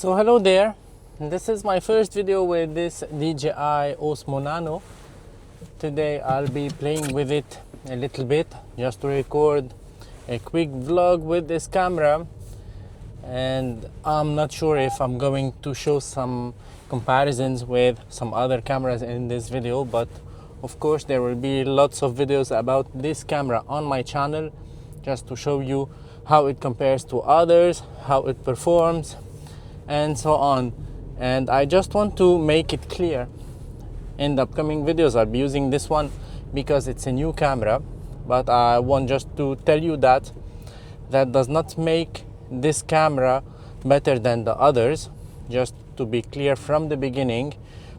So hello there, this is my first video with this DJI Osmo Nano. Today I'll be playing with it a little bit just to record a quick vlog with this camera, and I'm not sure if I'm going to show some comparisons with some other cameras in this video, but of course there will be lots of videos about this camera on my channel just to show you how it compares to others, how it performs and so on. And I just want to make it clear in the upcoming videos I'll be using this one because it's a new camera, but I want just to tell you that does not make this camera better than the others, just to be clear from the beginning.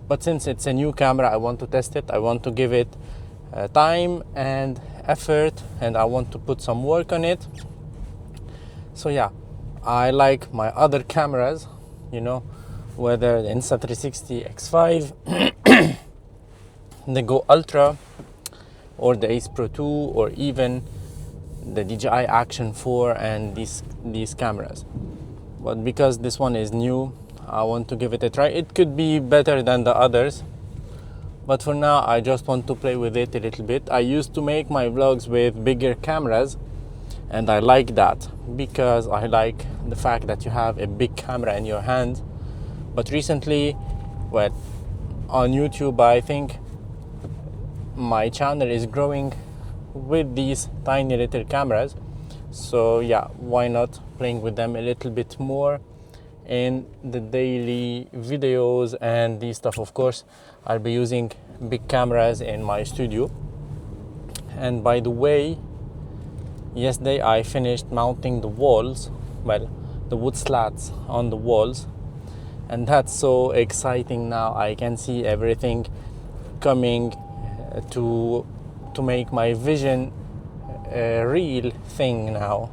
But since it's a new camera, I want to test it, I want to give it time and effort, and I want to put some work on it. So yeah, I like my other cameras, whether the Insta360 X5, the Go Ultra, or the Ace Pro 2, or even the DJI Action 4 and these cameras. But because this one is new, I want to give it a try. It could be better than the others, but for now I just want to play with it a little bit. I used to make my vlogs with bigger cameras, and I like that because I like the fact that you have a big camera in your hand. But recently, on YouTube, I think my channel is growing with these tiny little cameras. So yeah, why not playing with them a little bit more in the daily videos and these stuff. Of course, I'll be using big cameras in my studio. And by the way, yesterday I finished mounting the walls, the wood slats on the walls, and that's so exciting. Now I can see everything coming to make my vision a real thing now.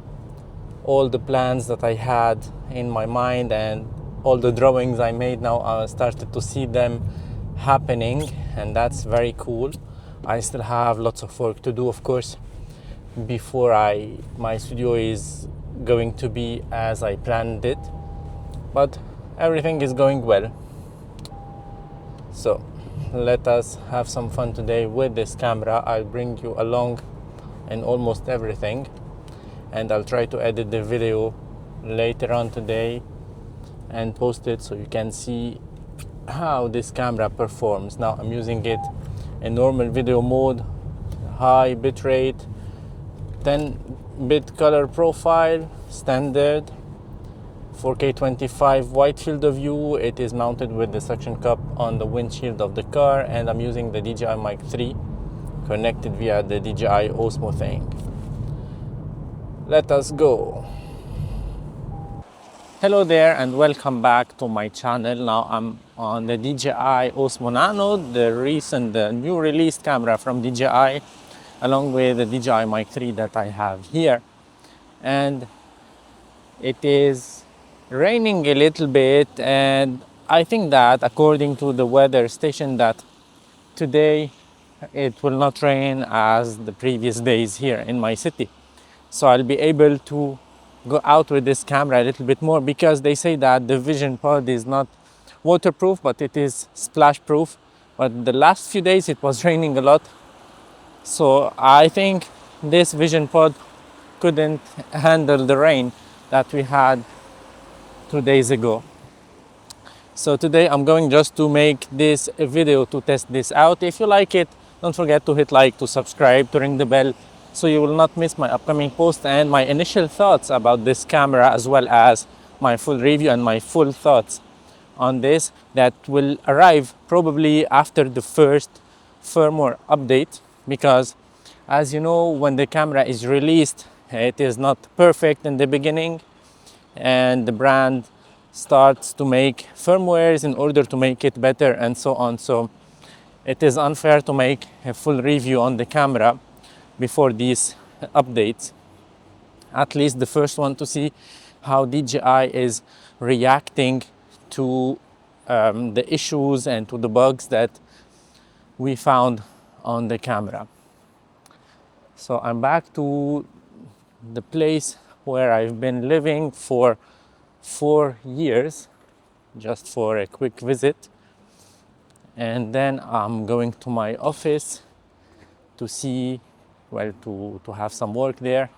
All the plans that I had in my mind and all the drawings I made, now I started to see them happening, and that's very cool. I still have lots of work to do, of course, before my studio is going to be as I planned it, but everything is going well. So let us have some fun today with this camera. I'll bring you along in almost everything, and I'll try to edit the video later on today and post it so you can see how this camera performs. Now I'm using it in normal video mode, high bitrate, 10-bit color profile, standard, 4K 25 wide field of view. It is mounted with the suction cup on the windshield of the car, and I'm using the DJI Mic 3 connected via the DJI Osmo thing. Let us go. Hello there and welcome back to my channel. Now I'm on the DJI Osmo Nano, the new released camera from DJI, along with the DJI Mic 3 that I have here. And it is raining a little bit, and I think that according to the weather station that today it will not rain as the previous days here in my city. So I'll be able to go out with this camera a little bit more, because they say that the vision pod is not waterproof, but it is splash proof. But the last few days it was raining a lot, so I think this vision pod couldn't handle the rain that we had 2 days ago. So today I'm going just to make this a video to test this out. If you like it, don't forget to hit like, to subscribe, to ring the bell, so you will not miss my upcoming post and my initial thoughts about this camera, as well as my full review and my full thoughts on this that will arrive probably after the first firmware update. Because as you know, when the camera is released, it is not perfect in the beginning, and the brand starts to make firmwares in order to make it better and so on. So it is unfair to make a full review on the camera before these updates. At least the first one, to see how DJI is reacting to the issues and to the bugs that we found on the camera. So I'm back to the place where I've been living for 4 years, just for a quick visit. And then I'm going to my office to see, well, to have some work there.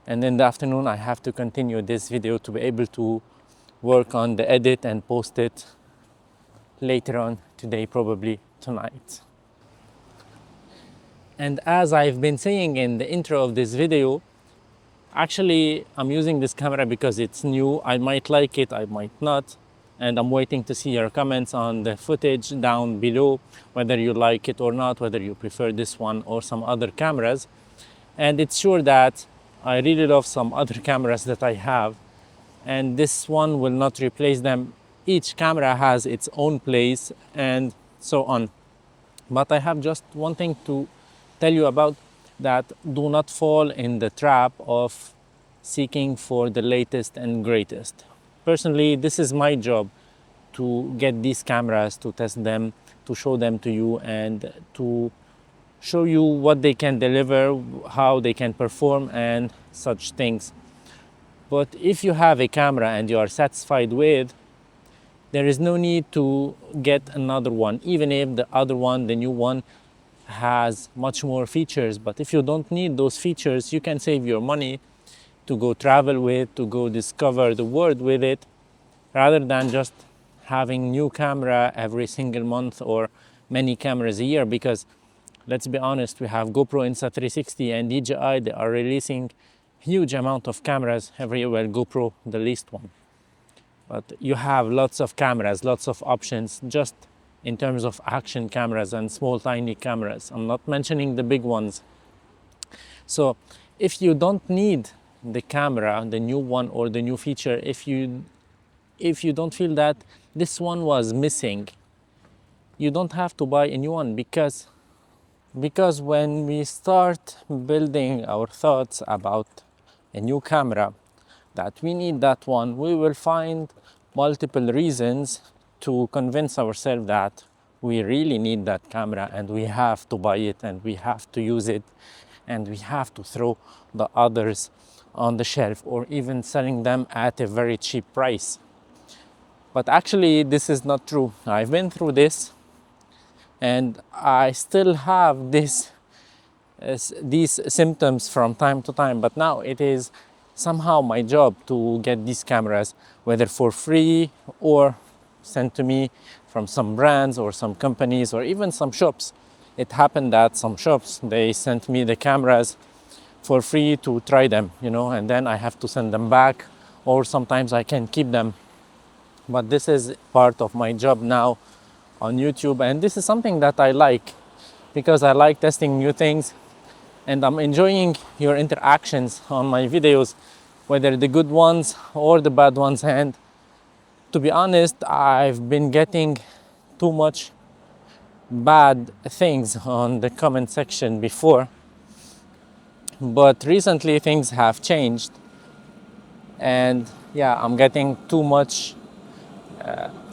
And in the afternoon, I have to continue this video to be able to work on the edit and post it later on today, probably tonight. And as I've been saying in the intro of this video, actually I'm using this camera because it's new. I might like it, I might not. And I'm waiting to see your comments on the footage down below, whether you like it or not, whether you prefer this one or some other cameras. And it's sure that I really love some other cameras that I have, and this one will not replace them. Each camera has its own place and so on. But I have just one thing to tell you about, that do not fall in the trap of seeking for the latest and greatest. Personally, this is my job to get these cameras, to test them, to show them to you, and to show you what they can deliver, how they can perform, and such things. But if you have a camera and you are satisfied with, there is no need to get another one, even if the other one, the new one, has much more features. But if you don't need those features, you can save your money to go travel with, to go discover the world with it, rather than just having new camera every single month or many cameras a year. Because let's be honest, we have GoPro Insta360 and DJI. They are releasing huge amount of cameras every year. Well, GoPro the least one, but you have lots of cameras, lots of options, just in terms of action cameras and small tiny cameras. I'm not mentioning the big ones. So if you don't need the camera, the new one or the new feature, if you don't feel that this one was missing, you don't have to buy a new one. Because when we start building our thoughts about a new camera, that we need that one, we will find multiple reasons to convince ourselves that we really need that camera and we have to buy it and we have to use it and we have to throw the others on the shelf, or even selling them at a very cheap price. But actually this is not true. I've been through this and I still have these symptoms from time to time, but now it is somehow my job to get these cameras, whether for free or sent to me from some brands or some companies or even some shops. It happened that some shops, they sent me the cameras for free to try them, and then I have to send them back, or sometimes I can keep them. But this is part of my job now on YouTube, and this is something that I like, because I like testing new things, and I'm enjoying your interactions on my videos, whether the good ones or the bad ones. And to be honest, I've been getting too much bad things on the comment section before, but recently things have changed, and I'm getting too much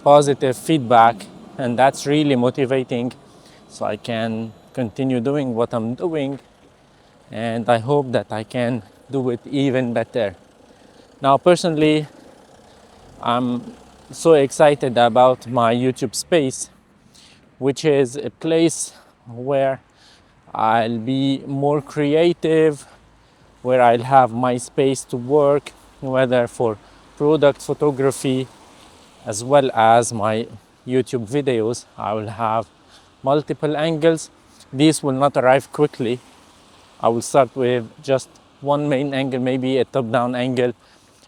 positive feedback, and that's really motivating, so I can continue doing what I'm doing, and I hope that I can do it even better. Now, personally, I'm so excited about my YouTube space, which is a place where I'll be more creative, where I'll have my space to work, whether for product photography as well as my YouTube videos. I will have multiple angles. These will not arrive quickly. I will start with just one main angle, maybe a top-down angle,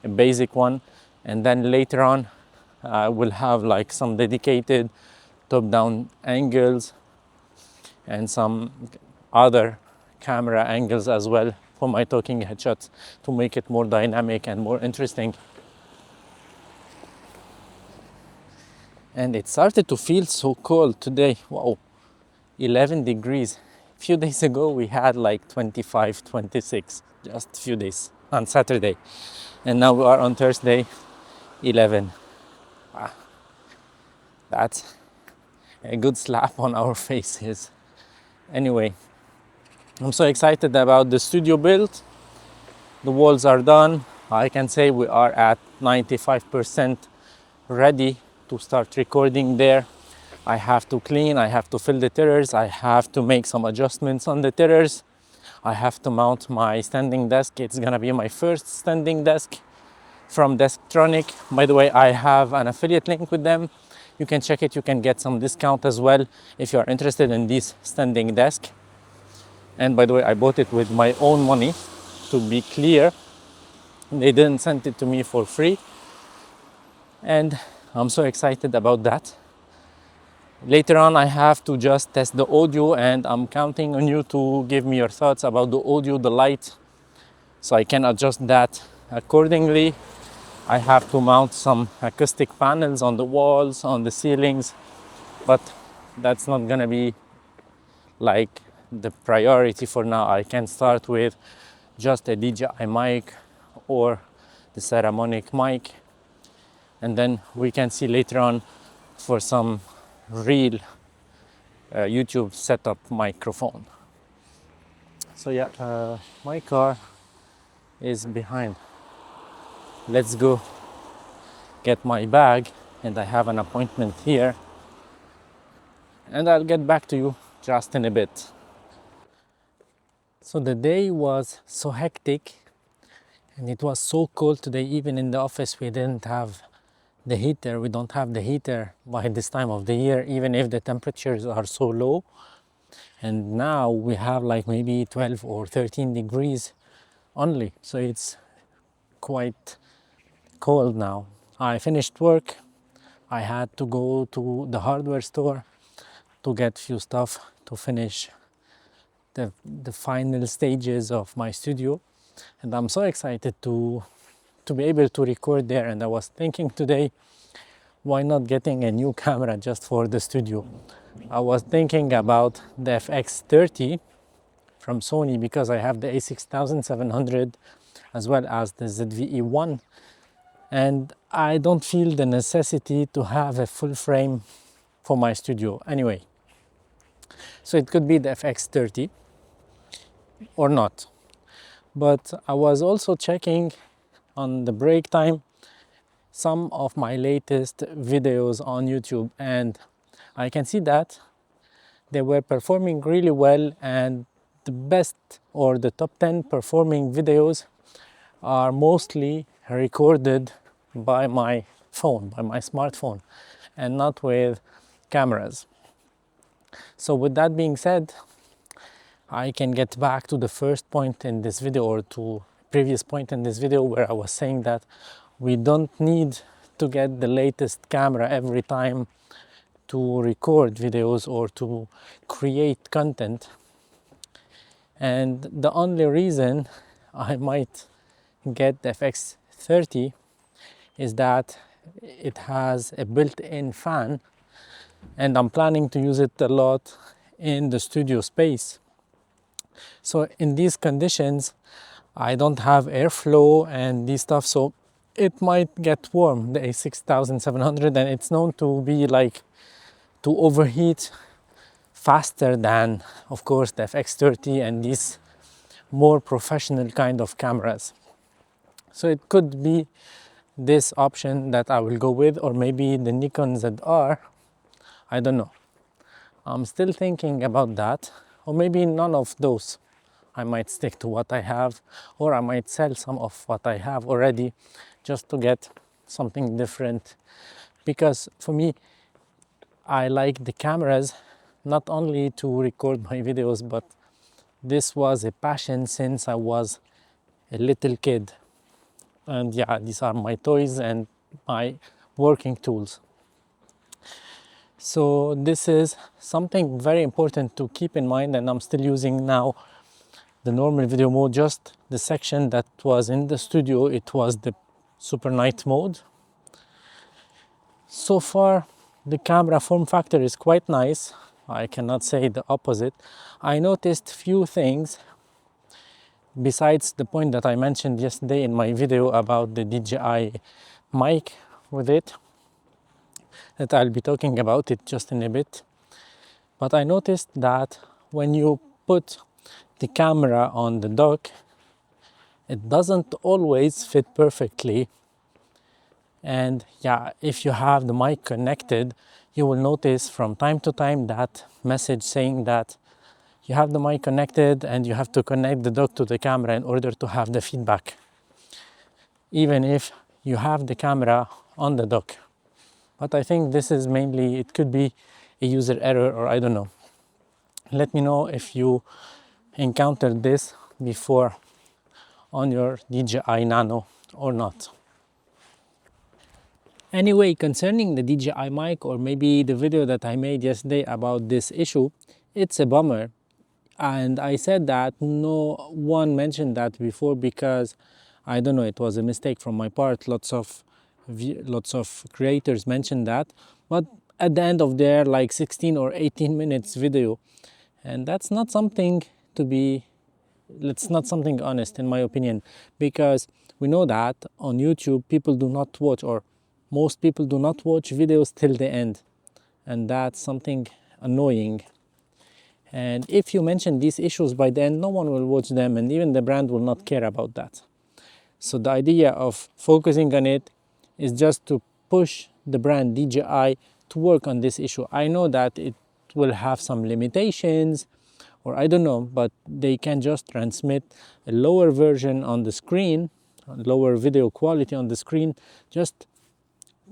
a basic one, and then later on I will have like some dedicated top-down angles and some other camera angles as well for my talking headshots, to make it more dynamic and more interesting. And it started to feel so cold today. Wow, 11 degrees. A few days ago we had like 25, 26, just a few days on Saturday. And now we are on Thursday, 11. That's a good slap on our faces. Anyway, I'm so excited about the studio build. The walls are done. I can say we are at 95% ready to start recording there. I have to clean, I have to fill the tethers, I have to make some adjustments on the tethers. I have to mount my standing desk. It's gonna be my first standing desk from Desktronic. By the way, I have an affiliate link with them. You can check it, you can get some discount as well if you are interested in this standing desk. And by the way, I bought it with my own money, to be clear. They didn't send it to me for free. And I'm so excited about that. Later on, I have to just test the audio, and I'm counting on you to give me your thoughts about the audio, the light, so I can adjust that accordingly. I have to mount some acoustic panels on the walls, on the ceilings, but that's not gonna be like the priority for now. I can start with just a DJI mic or the ceramic mic, and then we can see later on for some real YouTube setup microphone. So yeah, my car is behind. Let's go get my bag, and I have an appointment here, and I'll get back to you just in a bit. So the day was so hectic, and it was so cold today. Even in the office we didn't have the heater. We don't have the heater by this time of the year, even if the temperatures are so low. And now we have like maybe 12 or 13 degrees only, so it's quite cold now. I finished work. I had to go to the hardware store to get few stuff to finish the final stages of my studio, and I'm so excited to be able to record there. And I was thinking today, why not getting a new camera just for the studio? I was thinking about the FX30 from Sony, because I have the a6700 as well as the ZVE1, and I don't feel the necessity to have a full frame for my studio anyway. So it could be the FX30 or not. But I was also checking on the break time some of my latest videos on YouTube, and I can see that they were performing really well, and the best or the top 10 performing videos are mostly recorded by my phone, by my smartphone, and not with cameras. So with that being said, I can get back to the first point in this video, or to previous point in this video, where I was saying that we don't need to get the latest camera every time to record videos or to create content. And the only reason I might get the FX30 is that it has a built-in fan, and I'm planning to use it a lot in the studio space. So in these conditions, I don't have airflow and these stuff, so it might get warm, the a6700, and it's known to be like to overheat faster than, of course, the FX30 and these more professional kind of cameras. So it could be this option that I will go with, or maybe the Nikon ZR. I don't know. I'm still thinking about that, or maybe none of those. I might stick to what I have, or I might sell some of what I have already just to get something different. Because for me, I like the cameras not only to record my videos, but this was a passion since I was a little kid. And yeah, these are my toys and my working tools. So this is something very important to keep in mind, and I'm still using now the normal video mode. Just the section that was in the studio, it was the super night mode. So far the camera form factor is quite nice, I cannot say the opposite. I noticed few things besides the point that I mentioned yesterday in my video about the DJI mic with it, that I'll be talking about it just in a bit. But I noticed that when you put the camera on the dock, it doesn't always fit perfectly And yeah, if you have the mic connected, you will notice from time to time that message saying that you have the mic connected and you have to connect the dock to the camera in order to have the feedback, even if you have the camera on the dock. But I think this is mainly, it could be a user error, or I don't know. Let me know if you encountered this before on your DJI Nano or not. Anyway, concerning the DJI mic, or maybe the video that I made yesterday about this issue, it's a bummer. And I said that no one mentioned that before because I don't know, it was a mistake from my part. Lots of creators mentioned that, but at the end of their like 16 or 18 minutes video, and that's not something to be, it's not something honest in my opinion, because we know that on YouTube people do not watch, or most people do not watch videos till the end, and that's something annoying. And if you mention these issues by the end, no one will watch them, and even the brand will not care about that. So the idea of focusing on it is just to push the brand DJI to work on this issue. I know that it will have some limitations, or I don't know, but they can just transmit a lower version on the screen, lower video quality on the screen, just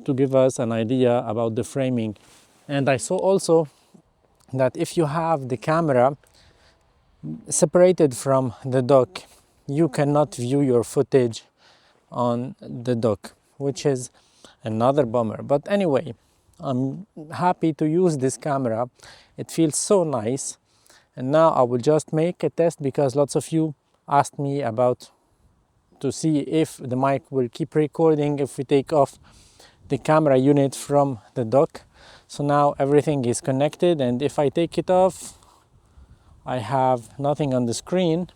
to give us an idea about the framing. And I saw also that if you have the camera separated from the dock, you cannot view your footage on the dock, which is another bummer. But anyway, I'm happy to use this camera. It feels so nice. And now I will just make a test, because lots of you asked me about to see if the mic will keep recording if we take off the camera unit from the dock. So now everything is connected, and if I take it off, I have nothing on the screen,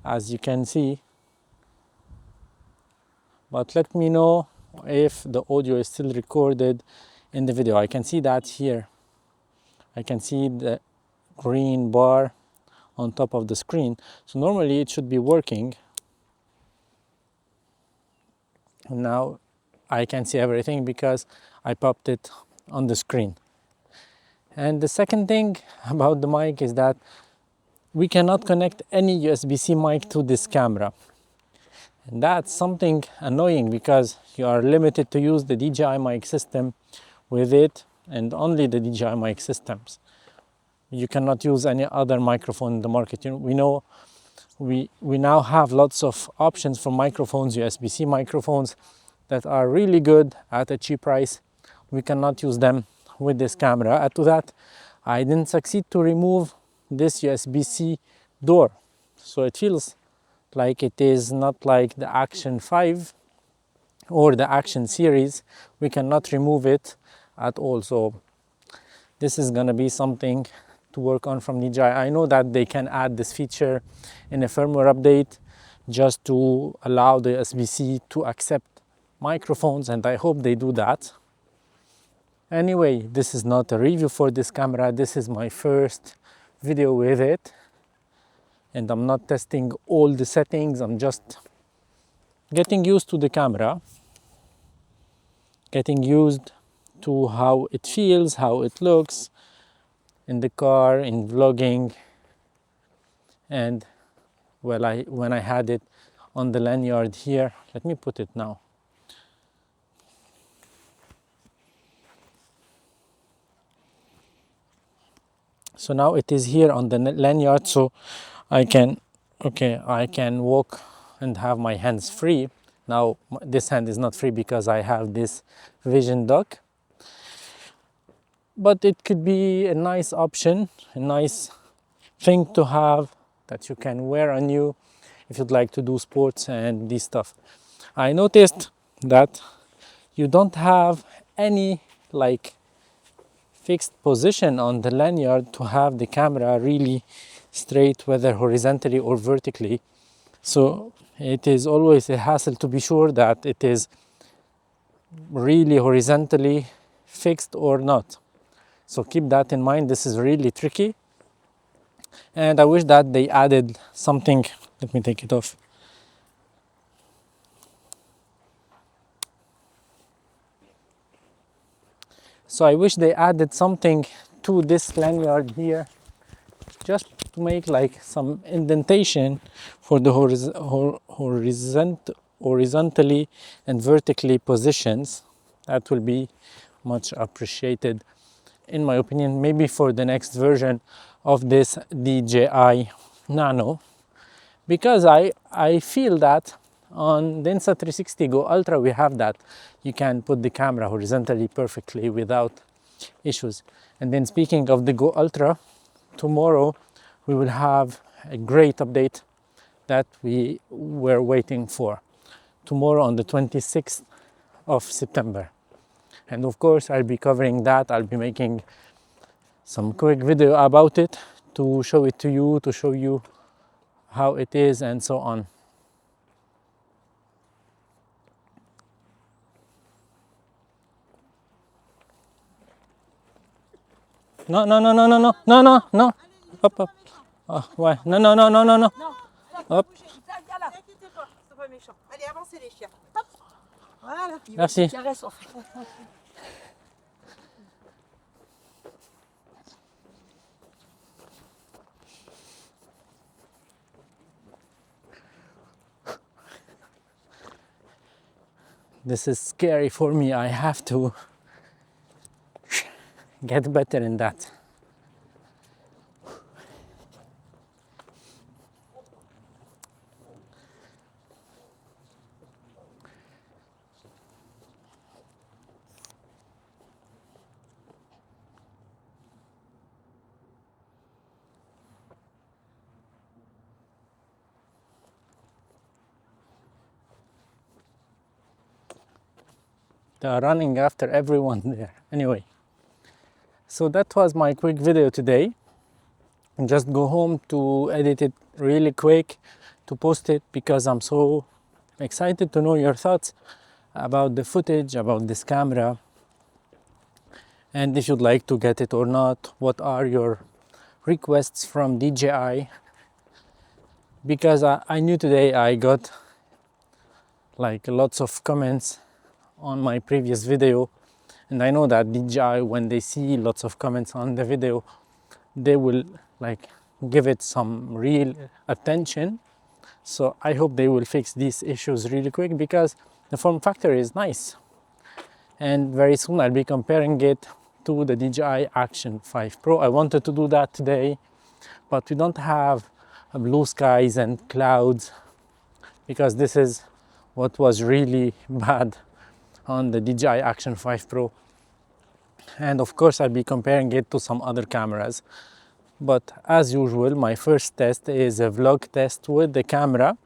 as you can see. But let me know if the audio is still recorded in the video. I can see that here. I can see the green bar on top of the screen. So normally it should be working. And now I can see everything because I popped it on the screen. And the second thing about the mic is that we cannot connect any USB-C mic to this camera. And that's something annoying, because you are limited to use the DJI mic system with it, and only the DJI mic systems. You cannot use any other microphone in the market. We know we now have lots of options for microphones, USB-C microphones, that are really good at a cheap price. We cannot use them with this camera. Add to that, I didn't succeed to remove this USB-C door, so it feels like it is not like the Action 5 or the Action series. We cannot remove it at all. So this is gonna be something to work on from DJI. I know that they can add this feature in a firmware update just to allow the USB-C to accept microphones, and I hope they do that. Anyway, this is not a review for this camera. This is my first video with it, and I'm not testing all the settings. I'm just getting used to the camera, getting used to how it feels, how it looks in the car, in vlogging, and well, when I had it on the lanyard here. Let me put it now. So now it is here on the lanyard, so I can walk and have my hands free. Now this hand is not free because I have this vision dock, but it could be a nice option, a nice thing to have that you can wear on you if you'd like to do sports and this stuff. I noticed that you don't have any like fixed position on the lanyard to have the camera really straight, whether horizontally or vertically. So it is always a hassle to be sure that it is really horizontally fixed or not. So keep that in mind. This is really tricky, and I wish that they added something. Let me take it off. So I wish they added something to this lanyard here, just to make like some indentation for the horizontally and vertically positions. That will be much appreciated, in my opinion, maybe for the next version of this DJI Nano, because I feel that on the Insta360 Go Ultra we have that. You can put the camera horizontally perfectly without issues. And then speaking of the Go Ultra, tomorrow we will have a great update that we were waiting for. Tomorrow on the 26th of September. And of course I'll be covering that. I'll be making some quick video about it to show it to you, to show you how it is and so on. No, no, no, no, no, no, no, no, no. Hop, hop. Oh, ouais. Non, non, non, non, non, non. Hop. C'est pas méchant. Allez, avancez les chiens. Hop. Voilà. Merci. Caresse en fait. This is scary for me. I have to get better in that. They are running after everyone there. Anyway, so that was my quick video today. Just go home to edit it really quick, to post it, because I'm so excited to know your thoughts about the footage, about this camera, and if you'd like to get it or not. What are your requests from DJI? Because I knew today I got like lots of comments on my previous video, and I know that DJI, when they see lots of comments on the video, they will like give it some real attention. So I hope they will fix these issues really quick, because the form factor is nice, and very soon I'll be comparing it to the DJI Action 5 Pro. I wanted to do that today, but we don't have blue skies and clouds, because this is what was really bad on the DJI Action 5 Pro. And of course I'll be comparing it to some other cameras. But as usual, my first test is a vlog test with the camera,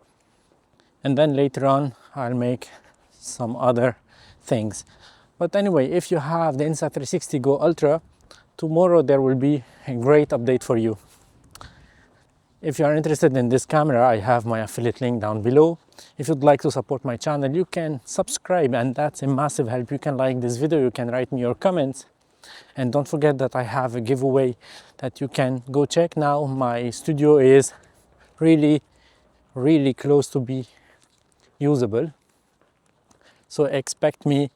and then later on I'll make some other things. But anyway, if you have the Insta360 Go Ultra, tomorrow there will be a great update for you. If you are interested in this camera, I have my affiliate link down below. If you'd like to support my channel, you can subscribe, and that's a massive help. You can like this video, you can write me your comments, and don't forget that I have a giveaway that you can go check now. My studio is really close to be usable, so expect me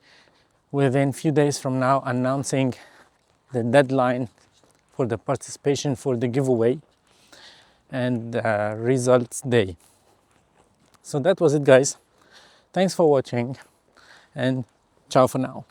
within few days from now announcing the deadline for the participation for the giveaway and results day. So that was it, guys. Thanks for watching, and ciao for now.